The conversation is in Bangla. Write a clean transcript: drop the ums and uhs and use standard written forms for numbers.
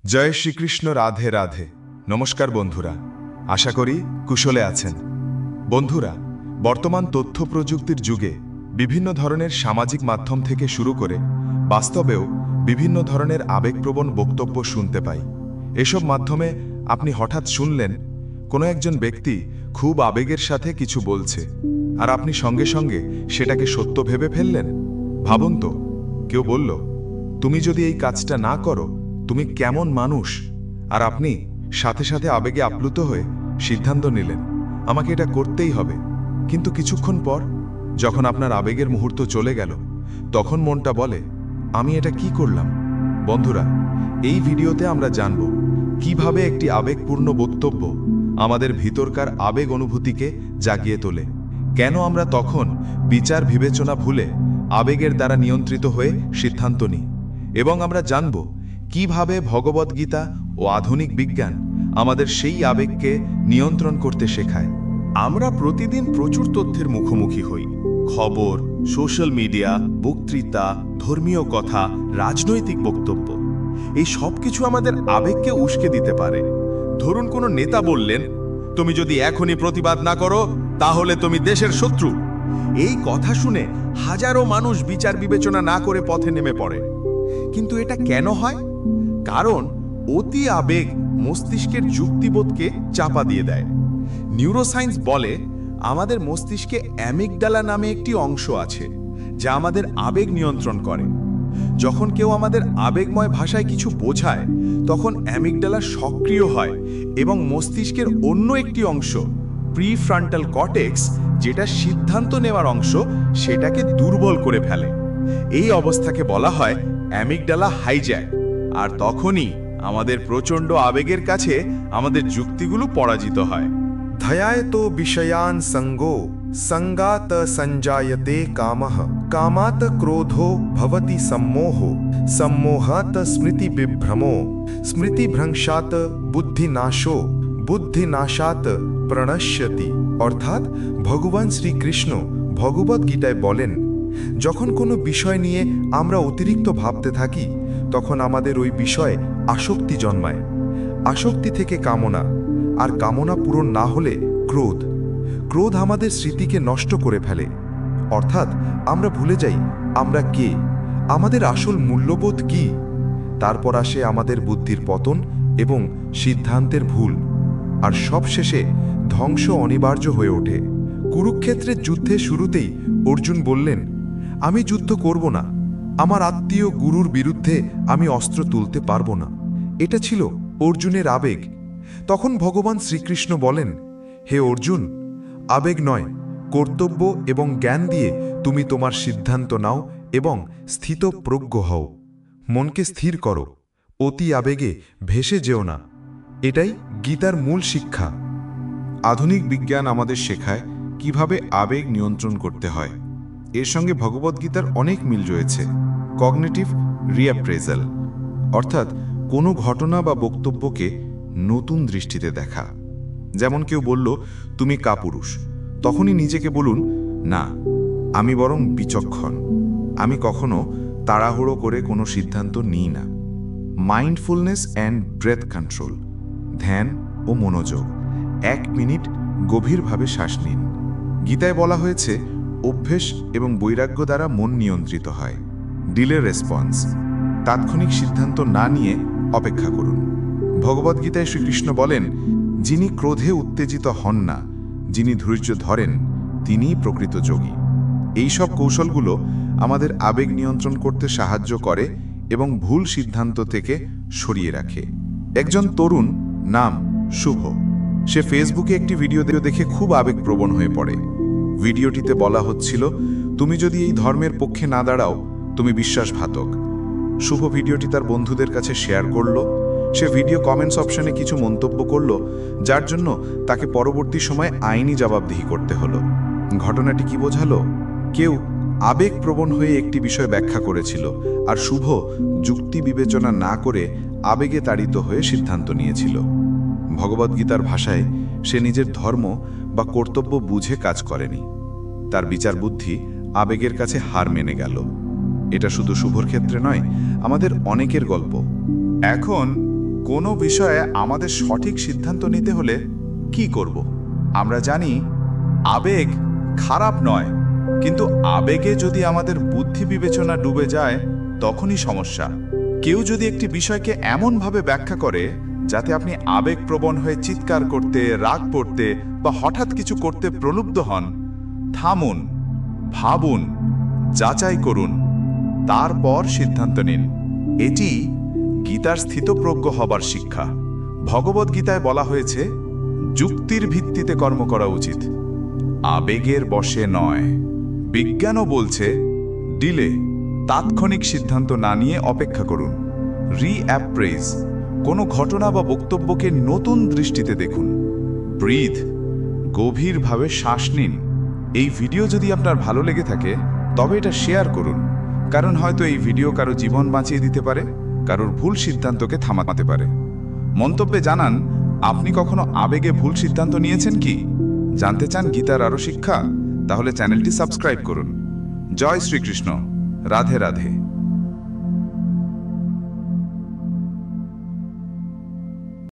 জয় শ্রীকৃষ্ণ। রাধে রাধে। নমস্কার বন্ধুরা, আশা করি কুশলে আছেন। বন্ধুরা, বর্তমান তথ্য প্রযুক্তির যুগে বিভিন্ন ধরনের সামাজিক মাধ্যম থেকে শুরু করে বাস্তবেও বিভিন্ন ধরনের আবেগপ্রবণ বক্তব্য শুনতে পাই। এসব মাধ্যমে আপনি হঠাৎ শুনলেন কোনো একজন ব্যক্তি খুব আবেগের সাথে কিছু বলছে, আর আপনি সঙ্গে সঙ্গে সেটাকে সত্য ভেবে ফেললেন। ভাবুন তো, কেউ বলল, তুমি যদি এই কাজটা না করো তুমি কেমন মানুষ, আর আপনি সাথে সাথে আবেগে আপ্লুত হয়ে সিদ্ধান্ত নিলেন আমাকে এটা করতেই হবে। কিন্তু কিছুক্ষণ পর যখন আপনার আবেগের মুহূর্ত চলে গেল, তখন মনটা বলে, আমি এটা কি করলাম? বন্ধুরা, এই ভিডিওতে আমরা জানব কিভাবে একটি আবেগপূর্ণ বক্তব্য আমাদের ভিতরকার আবেগ অনুভূতিকে জাগিয়ে তোলে, কেন আমরা তখন বিচার বিবেচনা ভুলে আবেগের দ্বারা নিয়ন্ত্রিত হয়ে সিদ্ধান্ত নিই, এবং আমরা জানব কিভাবে ভগবদ্গীতা ও আধুনিক বিজ্ঞান আমাদের সেই আবেগকে নিয়ন্ত্রণ করতে শেখায়। আমরা প্রতিদিন প্রচুর তথ্যের মুখোমুখি হই। খবর, সোশ্যাল মিডিয়া, বক্তৃতা, ধর্মীয় কথা, রাজনৈতিক বক্তব্য, এই সব কিছু আমাদের আবেগকে উস্কে দিতে পারে। ধরুন কোনো নেতা বললেন, তুমি যদি এখনই প্রতিবাদ না করো তাহলে তুমি দেশের শত্রু। এই কথা শুনে হাজারো মানুষ বিচার বিবেচনা না করে পথে নেমে পড়ে। কিন্তু এটা কেন হয়? কারণ অতি আবেগ মস্তিষ্কের যুক্তিবোধকে চাপা দিয়ে দেয়। নিউরোসায়েন্স বলে আমাদের মস্তিষ্কে অ্যামিগডালা নামে একটি অংশ আছে যা আমাদের আবেগ নিয়ন্ত্রণ করে। যখন কেউ আমাদের আবেগময় ভাষায় কিছু বোঝায়, তখন অ্যামিগডালা সক্রিয় হয় এবং মস্তিষ্কের অন্য একটি অংশ, প্রিফ্রন্টাল কর্টেক্স, যেটা সিদ্ধান্ত নেওয়ার অংশ, সেটাকে দুর্বল করে ফেলে। এই অবস্থাকে বলা হয় অ্যামিগডালা হাইজ্যাক। আর তখনই আমাদের প্রচণ্ড আবেগের কাছে আমাদের যুক্তিগুলো পরাজিত হয়। ध्यायतो विषयान् संगो संगात संजायते कामः कामात् क्रोधो भवति सम्मोहो सम्मोहात् स्मृतिविभ्रमो स्मृतिभ्रंशात् बुद्धिनाशो बुद्धिनाशात् प्रणश्यति। অর্থাৎ ভগবান শ্রীকৃষ্ণ ভগবদ্গীতায় বলেন, যখন কোনো বিষয় নিয়ে আমরা অতিরিক্ত ভাবতে থাকি তখন আমাদের ওই বিষয়ে আসক্তি জন্মায়। আসক্তি থেকে কামনা, আর কামনা পূরণ না হলে ক্রোধ। ক্রোধ আমাদের স্মৃতিকে নষ্ট করে ফেলে, অর্থাৎ আমরা ভুলে যাই আমরা কে, আমাদের আসল মূল্যবোধ কি। তারপর আসে আমাদের বুদ্ধির পতন এবং সিদ্ধান্তের ভুল, আর সবশেষে ধ্বংস অনিবার্য হয়ে ওঠে। কুরুক্ষেত্রের যুদ্ধের শুরুতেই অর্জুন বললেন, আমি যুদ্ধ করব না, আমার আত্মীয় গুরুর বিরুদ্ধে আমি অস্ত্র তুলতে পারবো না। এটা ছিল অর্জুনের আবেগ। তখন ভগবান শ্রীকৃষ্ণ বলেন, হে অর্জুন, আবেগ নয়, কর্তব্য এবং জ্ঞান দিয়ে তুমি তোমার সিদ্ধান্ত নাও এবং স্থিতপ্রজ্ঞ হও। মনকে স্থির করো, অতি আবেগে ভেসে যেও না। এটাই গীতার মূল শিক্ষা। আধুনিক বিজ্ঞান আমাদের শেখায় কিভাবে আবেগ নিয়ন্ত্রণ করতে হয়। এর সঙ্গে ভগবদ্গীতার অনেক মিল রয়েছে। কগনিটিভ রিঅ্যাপ্রেজাল, অর্থাৎ কোনো ঘটনা বা বক্তব্যকে নতুন দৃষ্টিতে দেখা। যেমন কেউ বলল, তুমি কাপুরুষ, তখনই নিজেকে বলুন, না, আমি বরং বিচক্ষণ, আমি কখনো তাড়াহুড়ো করে কোনো সিদ্ধান্ত নিই না। মাইন্ডফুলনেস অ্যান্ড ব্রেথ কন্ট্রোল, ধ্যান ও মনোযোগ। 1 মিনিট গভীরভাবে শ্বাস নিন। গীতায় বলা হয়েছে অভ্যেস এবং বৈরাগ্য দ্বারা মন নিয়ন্ত্রিত হয়। ডিলে রেসপন্স, তাৎক্ষণিক সিদ্ধান্ত না নিয়ে অপেক্ষা করুন। ভগবদ্গীতায় শ্রীকৃষ্ণ বলেন, যিনি ক্রোধে উত্তেজিত হন না, যিনি ধৈর্য ধরেন, তিনিই প্রকৃত যোগী। এই সব কৌশলগুলো আমাদের আবেগ নিয়ন্ত্রণ করতে সাহায্য করে এবং ভুল সিদ্ধান্ত থেকে সরিয়ে রাখে। একজন তরুণ, নাম শুভ, সে ফেসবুকে একটি ভিডিও দেখে খুব আবেগপ্রবণ হয়ে পড়ে। ভিডিওটিতে বলা হচ্ছিল, তুমি যদি এই ধর্মের পক্ষে না দাঁড়াও তুমি বিশ্বাসঘাতক। শুভ ভিডিওটি তার বন্ধুদের কাছে শেয়ার করল। সে ভিডিও কমেন্টস অপশনে কিছু মন্তব্য করল, যার জন্য তাকে পরবর্তী সময়ে আইনি জবাবদিহি করতে হলো। ঘটনাটি কি বোঝালো? কেউ আবেগপ্রবণ হয়ে একটি বিষয় ব্যাখ্যা করেছিল, আর শুভ যুক্তি বিবেচনা না করে আবেগে তাড়িত হয়ে সিদ্ধান্ত নিয়েছিল। ভগবদ্গীতার ভাষায়, সে নিজের ধর্ম বা কর্তব্য বুঝে কাজ করেনি। তার বিচার বুদ্ধি আবেগের কাছে হার মেনে গেল। এটা শুধু শুভর ক্ষেত্রে নয়, আমাদের অনেকের গল্প। এখন কোনো বিষয়ে আমাদের সঠিক সিদ্ধান্ত নিতে হলে কি করব? আমরা জানি আবেগ খারাপ নয়, কিন্তু আবেগে যদি আমাদের বুদ্ধি বিবেচনা ডুবে যায় তখনই সমস্যা। কেউ যদি একটি বিষয়কে এমনভাবে ব্যাখ্যা করে যাতে আপনি আবেগপ্রবণ হয়ে চিৎকার করতে, রাগ করতে বা হঠাৎ কিছু করতে প্রলুব্ধ হন, থামুন, ভাবুন, যাচাই করুন, তারপর সিদ্ধান্ত নিন। এটি গীতার স্থিতপ্রজ্ঞ হবার শিক্ষা। ভগবদ্গীতায় বলা হয়েছে, যুক্তির ভিত্তিতে কর্ম করা উচিত, আবেগের বশে নয়। বিজ্ঞানও বলছে, ডিলে, তাৎক্ষণিক সিদ্ধান্ত না নিয়ে অপেক্ষা করুন। রিঅ্যাপ্রেজ, কোনো ঘটনা বা বক্তব্যকে নতুন দৃষ্টিতে দেখুন। ব্রিথ, গভীরভাবে শ্বাস নিন। এই ভিডিও যদি আপনার ভালো লেগে থাকে তবে এটা শেয়ার করুন, কারণ হয়তো এই ভিডিও কারো জীবন বাঁচিয়ে দিতে পারে, কারোর ভুল সিদ্ধান্তকে থামাতে পারে। মন্তব্যে জানান আপনি কখনো আবেগে ভুল সিদ্ধান্ত নিয়েছেন কি? জানতে চান গীতার আরও শিক্ষা? তাহলে চ্যানেলটি সাবস্ক্রাইব করুন। জয় শ্রীকৃষ্ণ। রাধে রাধে।